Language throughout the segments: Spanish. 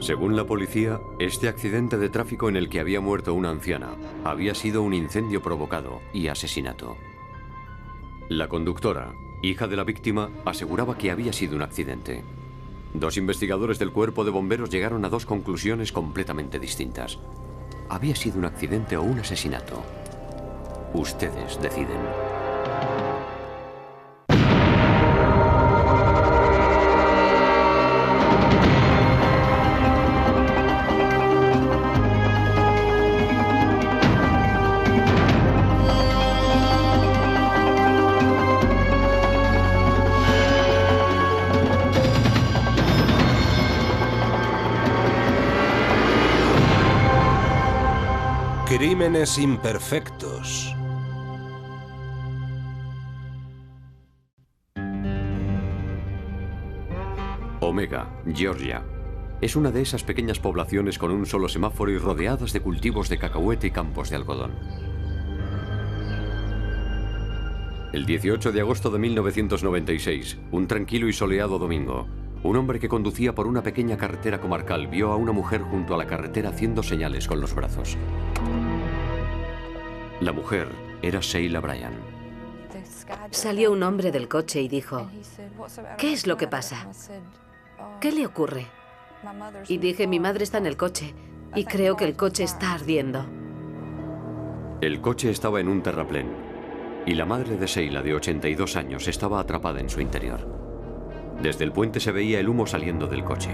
Según la policía, este accidente de tráfico en el que había muerto una anciana había sido un incendio provocado y asesinato. La conductora, hija de la víctima, aseguraba que había sido un accidente. Dos investigadores del cuerpo de bomberos llegaron a dos conclusiones completamente distintas. ¿Había sido un accidente o un asesinato? Ustedes deciden. Crímenes imperfectos. Omega, Georgia. Es una de esas pequeñas poblaciones con un solo semáforo y rodeadas de cultivos de cacahuete y campos de algodón. El 18 de agosto de 1996, un tranquilo y soleado domingo, un hombre que conducía por una pequeña carretera comarcal vio a una mujer junto a la carretera haciendo señales con los brazos. La mujer era Sheila Bryan. Salió un hombre del coche y dijo: ¿qué es lo que pasa? ¿Qué le ocurre? Y dije: mi madre está en el coche y creo que el coche está ardiendo. El coche estaba en un terraplén y la madre de Sheila, de 82 años, estaba atrapada en su interior. Desde el puente se veía el humo saliendo del coche.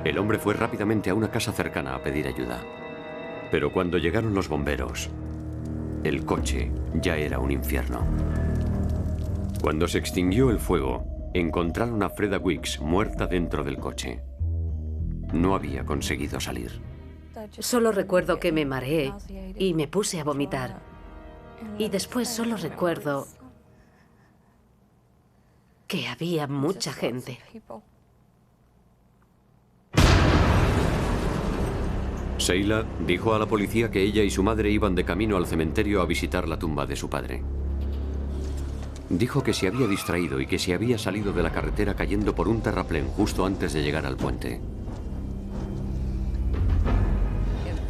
El hombre fue rápidamente a una casa cercana a pedir ayuda. Pero cuando llegaron los bomberos, el coche ya era un infierno. Cuando se extinguió el fuego, encontraron a Freda Weeks muerta dentro del coche. No había conseguido salir. Solo recuerdo que me mareé y me puse a vomitar. Y después solo recuerdo que había mucha gente. Sheila dijo a la policía que ella y su madre iban de camino al cementerio a visitar la tumba de su padre. Dijo que se había distraído y que se había salido de la carretera cayendo por un terraplén justo antes de llegar al puente.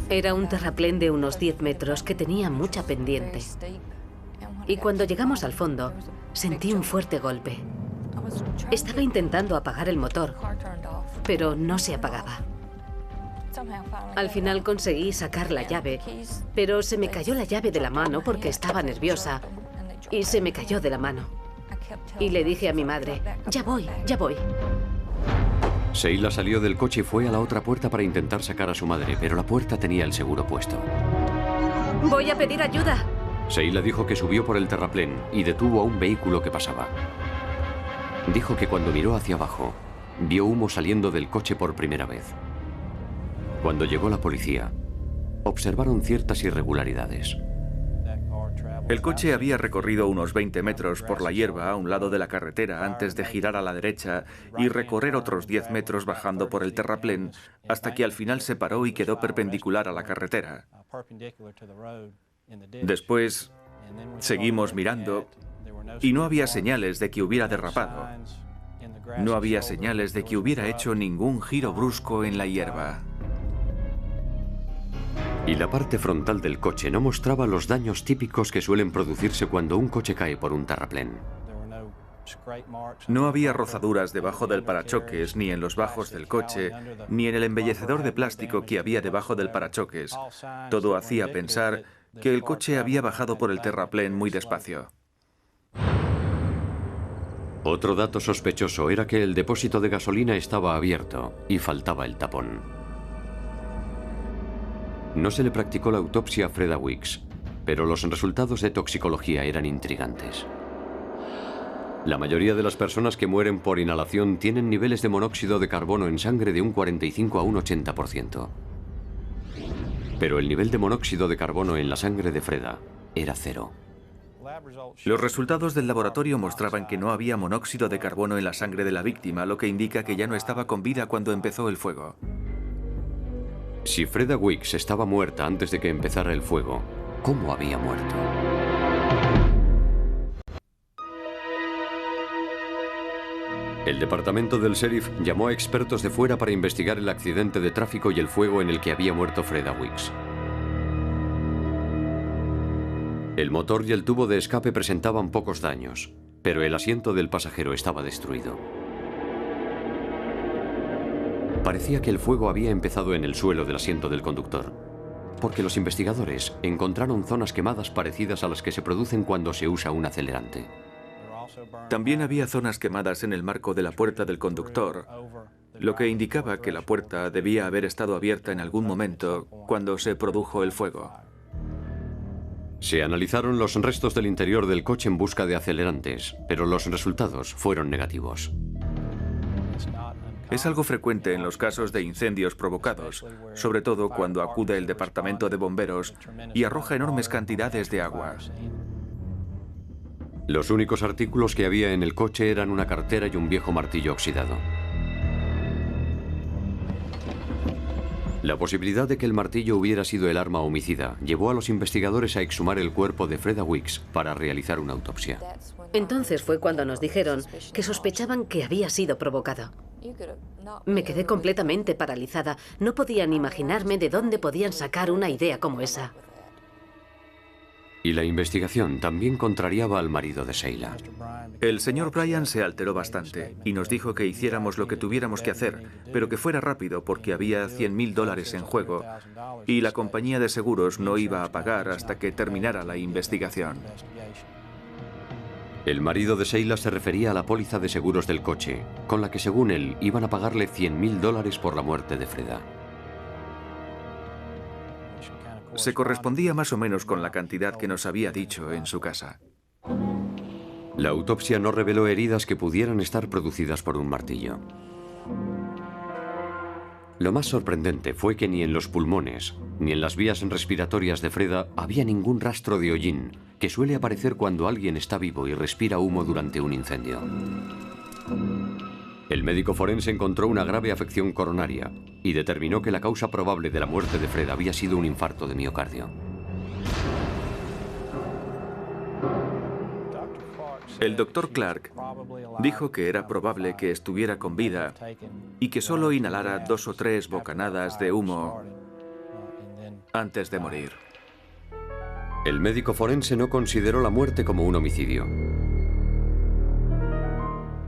Era un terraplén de unos 10 metros que tenía mucha pendiente. Y cuando llegamos al fondo, sentí un fuerte golpe. Estaba intentando apagar el motor, pero no se apagaba. Al final conseguí sacar la llave, pero se me cayó la llave de la mano porque estaba nerviosa y se me cayó de la mano. Y le dije a mi madre: ya voy, ya voy. Sheila salió del coche y fue a la otra puerta para intentar sacar a su madre, pero la puerta tenía el seguro puesto. Voy a pedir ayuda. Sheila dijo que subió por el terraplén y detuvo a un vehículo que pasaba. Dijo que cuando miró hacia abajo, vio humo saliendo del coche por primera vez. Cuando llegó la policía, observaron ciertas irregularidades. El coche había recorrido unos 20 metros por la hierba a un lado de la carretera antes de girar a la derecha y recorrer otros 10 metros bajando por el terraplén hasta que al final se paró y quedó perpendicular a la carretera. Después seguimos mirando y no había señales de que hubiera derrapado. No había señales de que hubiera hecho ningún giro brusco en la hierba. Y la parte frontal del coche no mostraba los daños típicos que suelen producirse cuando un coche cae por un terraplén. No había rozaduras debajo del parachoques, ni en los bajos del coche, ni en el embellecedor de plástico que había debajo del parachoques. Todo hacía pensar que el coche había bajado por el terraplén muy despacio. Otro dato sospechoso era que el depósito de gasolina estaba abierto y faltaba el tapón. No se le practicó la autopsia a Freda Weeks, pero los resultados de toxicología eran intrigantes. La mayoría de las personas que mueren por inhalación tienen niveles de monóxido de carbono en sangre de un 45 a un 80%. Pero el nivel de monóxido de carbono en la sangre de Freda era cero. Los resultados del laboratorio mostraban que no había monóxido de carbono en la sangre de la víctima, lo que indica que ya no estaba con vida cuando empezó el fuego. Si Freda Weeks estaba muerta antes de que empezara el fuego, ¿cómo había muerto? El departamento del sheriff llamó a expertos de fuera para investigar el accidente de tráfico y el fuego en el que había muerto Freda Weeks. El motor y el tubo de escape presentaban pocos daños, pero el asiento del pasajero estaba destruido. Parecía que el fuego había empezado en el suelo del asiento del conductor, porque los investigadores encontraron zonas quemadas parecidas a las que se producen cuando se usa un acelerante. También había zonas quemadas en el marco de la puerta del conductor, lo que indicaba que la puerta debía haber estado abierta en algún momento cuando se produjo el fuego. Se analizaron los restos del interior del coche en busca de acelerantes, pero los resultados fueron negativos. Es algo frecuente en los casos de incendios provocados, sobre todo cuando acude el departamento de bomberos y arroja enormes cantidades de agua. Los únicos artículos que había en el coche eran una cartera y un viejo martillo oxidado. La posibilidad de que el martillo hubiera sido el arma homicida llevó a los investigadores a exhumar el cuerpo de Freda Weeks para realizar una autopsia. Entonces fue cuando nos dijeron que sospechaban que había sido provocado. Me quedé completamente paralizada. No podían imaginarme de dónde podían sacar una idea como esa. Y la investigación también contrariaba al marido de Sheila. El señor Bryan se alteró bastante y nos dijo que hiciéramos lo que tuviéramos que hacer, pero que fuera rápido porque había $100.000 en juego y la compañía de seguros no iba a pagar hasta que terminara la investigación. El marido de Sheila se refería a la póliza de seguros del coche, con la que según él iban a pagarle $100.000 por la muerte de Freda. Se correspondía más o menos con la cantidad que nos había dicho en su casa. La autopsia no reveló heridas que pudieran estar producidas por un martillo. Lo más sorprendente fue que ni en los pulmones, ni en las vías respiratorias de Freda había ningún rastro de hollín, que suele aparecer cuando alguien está vivo y respira humo durante un incendio. El médico forense encontró una grave afección coronaria y determinó que la causa probable de la muerte de Freda había sido un infarto de miocardio. El doctor Clark dijo que era probable que estuviera con vida y que solo inhalara 2 o 3 bocanadas de humo antes de morir. El médico forense no consideró la muerte como un homicidio.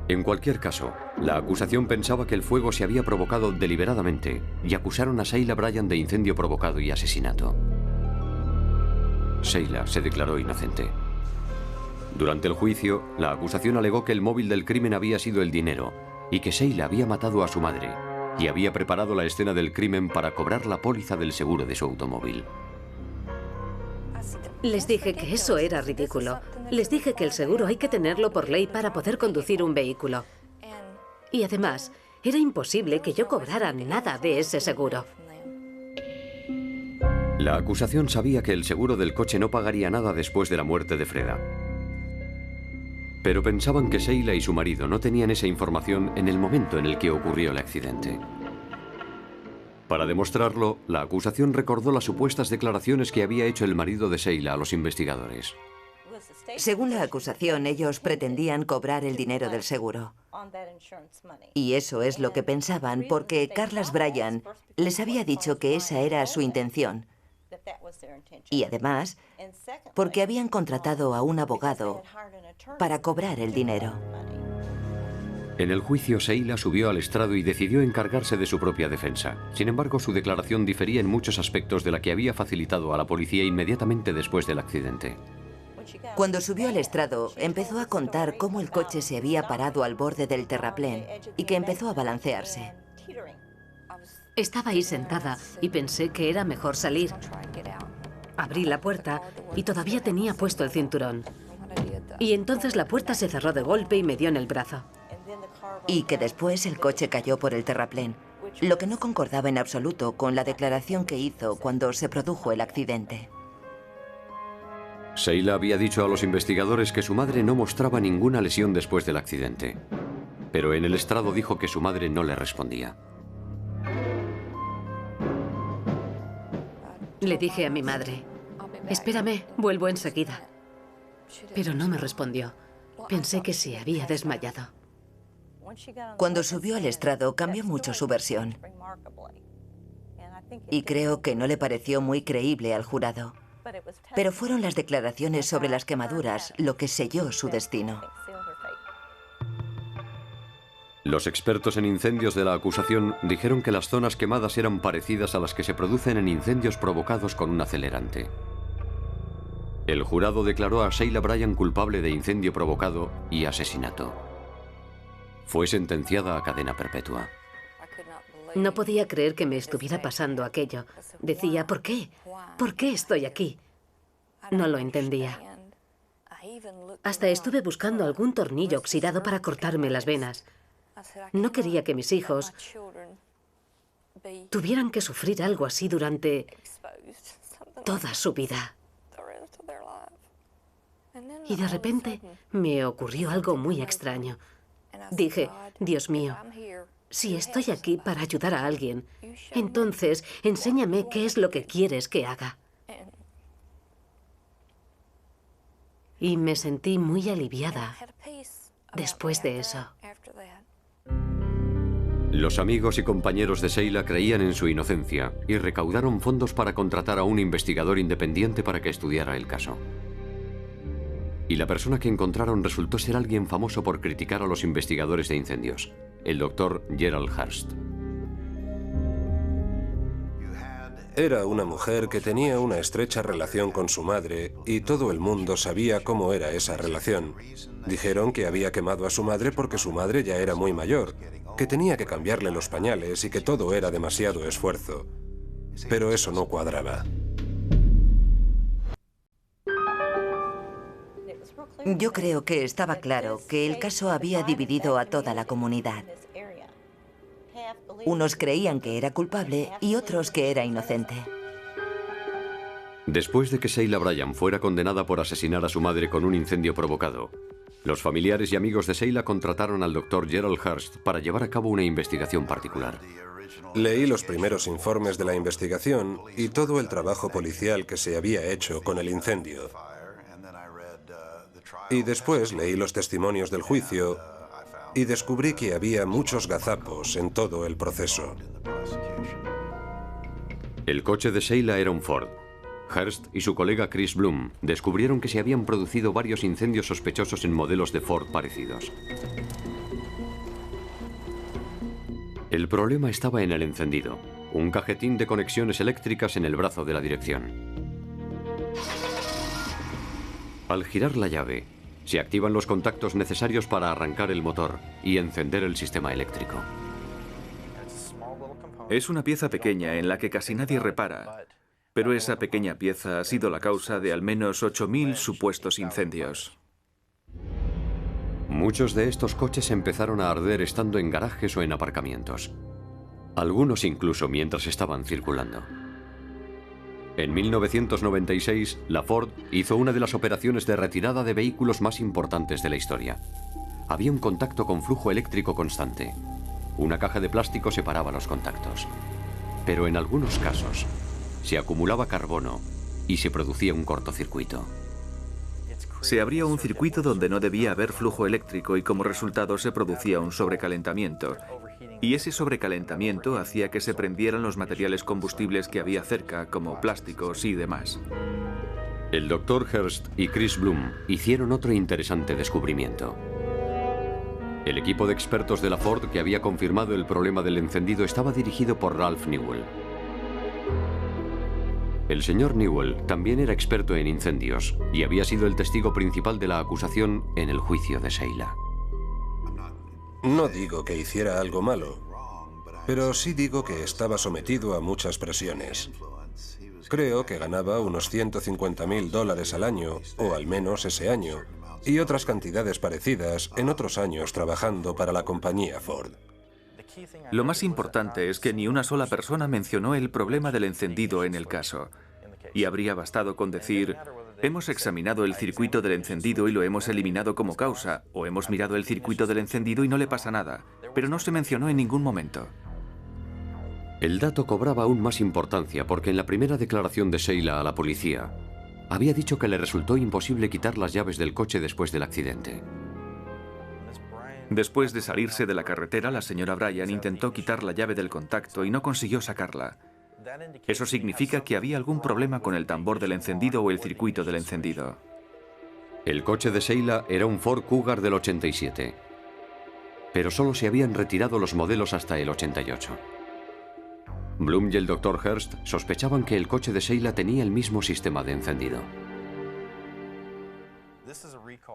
En cualquier caso, la acusación pensaba que el fuego se había provocado deliberadamente y acusaron a Sheila Bryan de incendio provocado y asesinato. Sheila se declaró inocente. Durante el juicio, la acusación alegó que el móvil del crimen había sido el dinero y que Sheila había matado a su madre y había preparado la escena del crimen para cobrar la póliza del seguro de su automóvil. Les dije que eso era ridículo. Les dije que el seguro hay que tenerlo por ley para poder conducir un vehículo. Y además, era imposible que yo cobrara nada de ese seguro. La acusación sabía que el seguro del coche no pagaría nada después de la muerte de Freda. Pero pensaban que Sheila y su marido no tenían esa información en el momento en el que ocurrió el accidente. Para demostrarlo, la acusación recordó las supuestas declaraciones que había hecho el marido de Sheila a los investigadores. Según la acusación, ellos pretendían cobrar el dinero del seguro. Y eso es lo que pensaban porque Carlas Bryan les había dicho que esa era su intención. Y además, porque habían contratado a un abogado para cobrar el dinero. En el juicio, Sheila subió al estrado y decidió encargarse de su propia defensa. Sin embargo, su declaración difería en muchos aspectos de la que había facilitado a la policía inmediatamente después del accidente. Cuando subió al estrado, empezó a contar cómo el coche se había parado al borde del terraplén y que empezó a balancearse. Estaba ahí sentada y pensé que era mejor salir. Abrí la puerta y todavía tenía puesto el cinturón. Y entonces la puerta se cerró de golpe y me dio en el brazo. Y que después el coche cayó por el terraplén, lo que no concordaba en absoluto con la declaración que hizo cuando se produjo el accidente. Sheila había dicho a los investigadores que su madre no mostraba ninguna lesión después del accidente. Pero en el estrado dijo que su madre no le respondía. Le dije a mi madre, espérame, vuelvo enseguida. Pero no me respondió. Pensé que se había desmayado. Cuando subió al estrado cambió mucho su versión. Y creo que no le pareció muy creíble al jurado. Pero fueron las declaraciones sobre las quemaduras lo que selló su destino. Los expertos en incendios de la acusación dijeron que las zonas quemadas eran parecidas a las que se producen en incendios provocados con un acelerante. El jurado declaró a Sheila Bryan culpable de incendio provocado y asesinato. Fue sentenciada a cadena perpetua. No podía creer que me estuviera pasando aquello. Decía, ¿por qué? ¿Por qué estoy aquí? No lo entendía. Hasta estuve buscando algún tornillo oxidado para cortarme las venas. No quería que mis hijos tuvieran que sufrir algo así durante toda su vida. Y de repente me ocurrió algo muy extraño. Dije, Dios mío, si estoy aquí para ayudar a alguien, entonces enséñame qué es lo que quieres que haga. Y me sentí muy aliviada después de eso. Los amigos y compañeros de Sheila creían en su inocencia y recaudaron fondos para contratar a un investigador independiente para que estudiara el caso. Y la persona que encontraron resultó ser alguien famoso por criticar a los investigadores de incendios, el doctor Gerald Hurst. Era una mujer que tenía una estrecha relación con su madre y todo el mundo sabía cómo era esa relación. Dijeron que había quemado a su madre porque su madre ya era muy mayor, que tenía que cambiarle los pañales y que todo era demasiado esfuerzo. Pero eso no cuadraba. Yo creo que estaba claro que el caso había dividido a toda la comunidad. Unos creían que era culpable y otros que era inocente. Después de que Sheila Bryan fuera condenada por asesinar a su madre con un incendio provocado, los familiares y amigos de Sheila contrataron al doctor Gerald Hurst para llevar a cabo una investigación particular. Leí los primeros informes de la investigación y todo el trabajo policial que se había hecho con el incendio. Y después leí los testimonios del juicio y descubrí que había muchos gazapos en todo el proceso. El coche de Sheila era un Ford. Hurst y su colega Chris Bloom descubrieron que se habían producido varios incendios sospechosos en modelos de Ford parecidos. El problema estaba en el encendido, un cajetín de conexiones eléctricas en el brazo de la dirección. Al girar la llave, se activan los contactos necesarios para arrancar el motor y encender el sistema eléctrico. Es una pieza pequeña en la que casi nadie repara, pero esa pequeña pieza ha sido la causa de al menos 8.000 supuestos incendios. Muchos de estos coches empezaron a arder estando en garajes o en aparcamientos. Algunos incluso mientras estaban circulando. En 1996, la Ford hizo una de las operaciones de retirada de vehículos más importantes de la historia. Había un contacto con flujo eléctrico constante. Una caja de plástico separaba los contactos. Pero en algunos casos, se acumulaba carbono y se producía un cortocircuito. Se abría un circuito donde no debía haber flujo eléctrico y como resultado se producía un sobrecalentamiento. Y ese sobrecalentamiento hacía que se prendieran los materiales combustibles que había cerca, como plásticos y demás. El Dr. Hurst y Chris Bloom hicieron otro interesante descubrimiento. El equipo de expertos de la Ford que había confirmado el problema del encendido estaba dirigido por Ralph Newell. El señor Newell también era experto en incendios y había sido el testigo principal de la acusación en el juicio de Sheila. No digo que hiciera algo malo, pero sí digo que estaba sometido a muchas presiones. Creo que ganaba unos $150.000 al año, o al menos ese año, y otras cantidades parecidas en otros años trabajando para la compañía Ford. Lo más importante es que ni una sola persona mencionó el problema del encendido en el caso. Y habría bastado con decir, hemos examinado el circuito del encendido y lo hemos eliminado como causa, o hemos mirado el circuito del encendido y no le pasa nada, pero no se mencionó en ningún momento. El dato cobraba aún más importancia porque en la primera declaración de Sheila a la policía, había dicho que le resultó imposible quitar las llaves del coche después del accidente. Después de salirse de la carretera, la señora Bryan intentó quitar la llave del contacto y no consiguió sacarla. Eso significa que había algún problema con el tambor del encendido o el circuito del encendido. El coche de Sheila era un Ford Cougar del 87, pero solo se habían retirado los modelos hasta el 88. Bloom y el Dr. Hearst sospechaban que el coche de Sheila tenía el mismo sistema de encendido.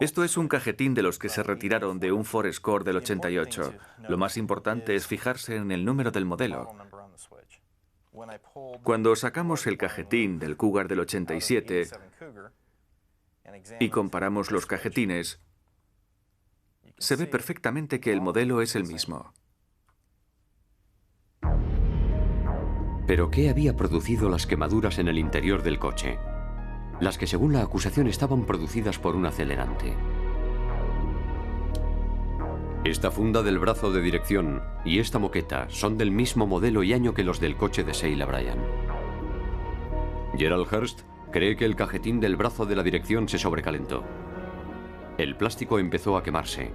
Esto es un cajetín de los que se retiraron de un Ford Escort del 88. Lo más importante es fijarse en el número del modelo. Cuando sacamos el cajetín del Cougar del 87 y comparamos los cajetines, se ve perfectamente que el modelo es el mismo. ¿Pero qué había producido las quemaduras en el interior del coche? Las que según la acusación estaban producidas por un acelerante. Esta funda del brazo de dirección y esta moqueta son del mismo modelo y año que los del coche de Sheila Bryan. Gerald Hearst cree que el cajetín del brazo de la dirección se sobrecalentó. El plástico empezó a quemarse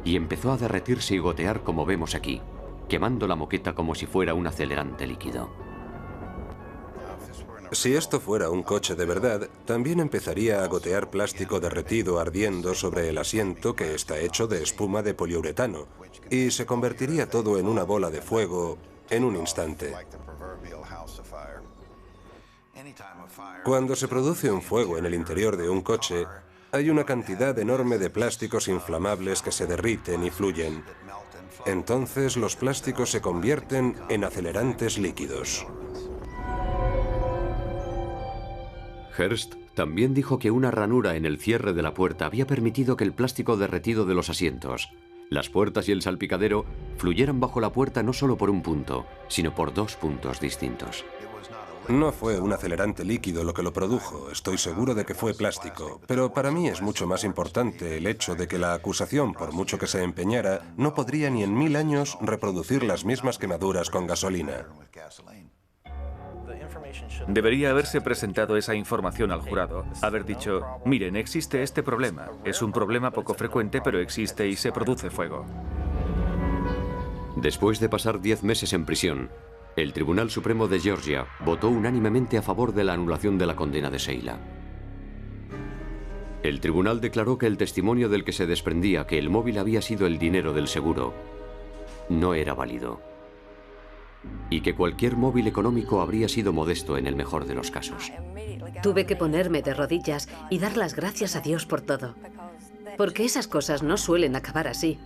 y empezó a derretirse y gotear como vemos aquí, quemando la moqueta como si fuera un acelerante líquido. Si esto fuera un coche de verdad, también empezaría a gotear plástico derretido ardiendo sobre el asiento, que está hecho de espuma de poliuretano, y se convertiría todo en una bola de fuego en un instante. Cuando se produce un fuego en el interior de un coche, hay una cantidad enorme de plásticos inflamables que se derriten y fluyen. Entonces los plásticos se convierten en acelerantes líquidos. Hearst también dijo que una ranura en el cierre de la puerta había permitido que el plástico derretido de los asientos, las puertas y el salpicadero fluyeran bajo la puerta no solo por un punto, sino por dos puntos distintos. No fue un acelerante líquido lo que lo produjo, estoy seguro de que fue plástico, pero para mí es mucho más importante el hecho de que la acusación, por mucho que se empeñara, no podría ni en 1000 años reproducir las mismas quemaduras con gasolina. Debería haberse presentado esa información al jurado. Haber dicho, miren, existe este problema. Es un problema poco frecuente, pero existe y se produce fuego. Después de pasar 10 meses en prisión, el Tribunal Supremo de Georgia votó unánimemente a favor de la anulación de la condena de Sheila. El tribunal declaró que el testimonio del que se desprendía que el móvil había sido el dinero del seguro no era válido, y que cualquier móvil económico habría sido modesto en el mejor de los casos. Tuve que ponerme de rodillas y dar las gracias a Dios por todo, porque esas cosas no suelen acabar así.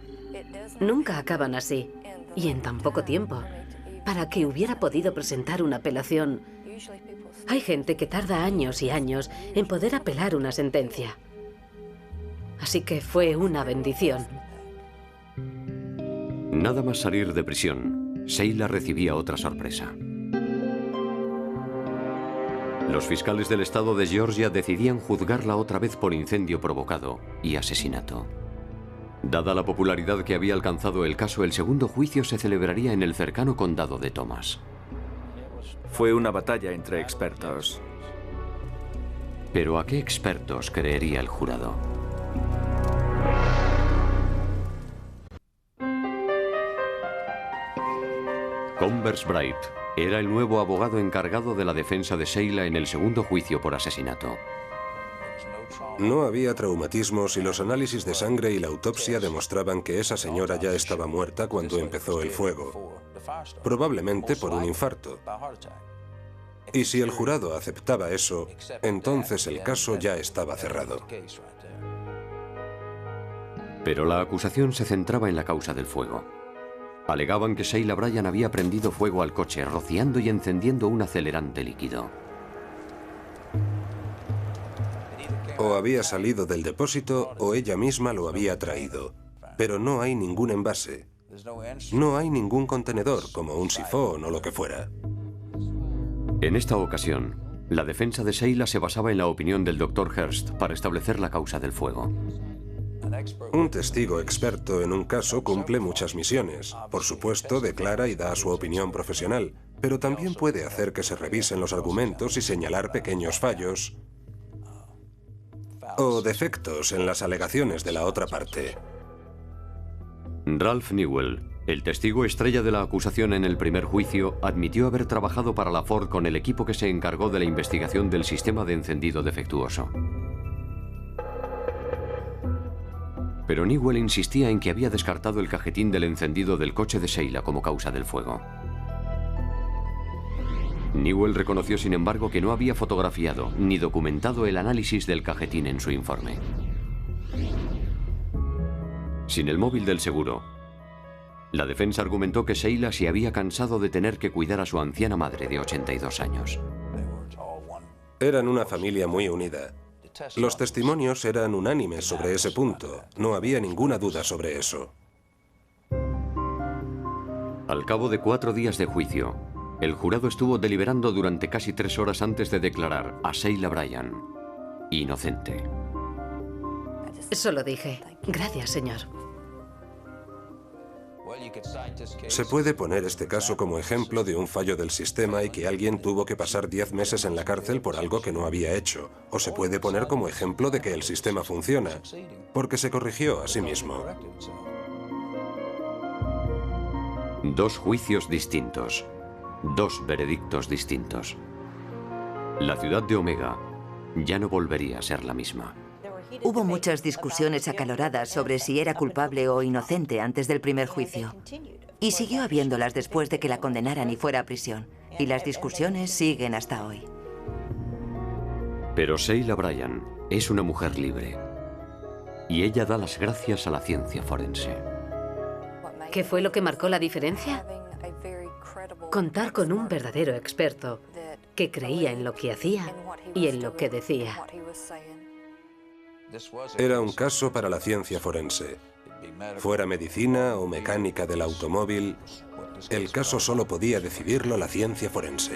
Nunca acaban así, y en tan poco tiempo. Para que hubiera podido presentar una apelación, hay gente que tarda años y años en poder apelar una sentencia. Así que fue una bendición. Nada más salir de prisión, Sheila recibía otra sorpresa. Los fiscales del estado de Georgia decidían juzgarla otra vez por incendio provocado y asesinato. Dada la popularidad que había alcanzado el caso, el segundo juicio se celebraría en el cercano condado de Thomas. Fue una batalla entre expertos. ¿Pero a qué expertos creería el jurado? Converse Bright era el nuevo abogado encargado de la defensa de Sheila en el segundo juicio por asesinato. No había traumatismos y los análisis de sangre y la autopsia demostraban que esa señora ya estaba muerta cuando empezó el fuego, probablemente por un infarto. Y si el jurado aceptaba eso, entonces el caso ya estaba cerrado. Pero la acusación se centraba en la causa del fuego. Alegaban que Sheila Bryan había prendido fuego al coche, rociando y encendiendo un acelerante líquido. O había salido del depósito o ella misma lo había traído. Pero no hay ningún envase. No hay ningún contenedor, como un sifón o lo que fuera. En esta ocasión, la defensa de Sheila se basaba en la opinión del Dr. Hearst para establecer la causa del fuego. Un testigo experto en un caso cumple muchas misiones. Por supuesto, declara y da su opinión profesional, pero también puede hacer que se revisen los argumentos y señalar pequeños fallos o defectos en las alegaciones de la otra parte. Ralph Newell, el testigo estrella de la acusación en el primer juicio, admitió haber trabajado para la Ford con el equipo que se encargó de la investigación del sistema de encendido defectuoso. Pero Newell insistía en que había descartado el cajetín del encendido del coche de Sheila como causa del fuego. Newell reconoció, sin embargo, que no había fotografiado ni documentado el análisis del cajetín en su informe. Sin el móvil del seguro, la defensa argumentó que Sheila se había cansado de tener que cuidar a su anciana madre de 82 años. Eran una familia muy unida. Los testimonios eran unánimes sobre ese punto. No había ninguna duda sobre eso. Al cabo de 4 días de juicio, el jurado estuvo deliberando durante casi 3 horas antes de declarar a Sheila Bryan inocente. Solo dije, gracias, señor. Se puede poner este caso como ejemplo de un fallo del sistema y que alguien tuvo que pasar 10 meses en la cárcel por algo que no había hecho. O se puede poner como ejemplo de que el sistema funciona, porque se corrigió a sí mismo. 2 juicios distintos. 2 veredictos distintos. La ciudad de Omega ya no volvería a ser la misma. Hubo muchas discusiones acaloradas sobre si era culpable o inocente antes del primer juicio. Y siguió habiéndolas después de que la condenaran y fuera a prisión. Y las discusiones siguen hasta hoy. Pero Sheila Bryan es una mujer libre. Y ella da las gracias a la ciencia forense. ¿Qué fue lo que marcó la diferencia? Contar con un verdadero experto que creía en lo que hacía y en lo que decía. Era un caso para la ciencia forense. Fuera medicina o mecánica del automóvil, el caso solo podía decidirlo la ciencia forense.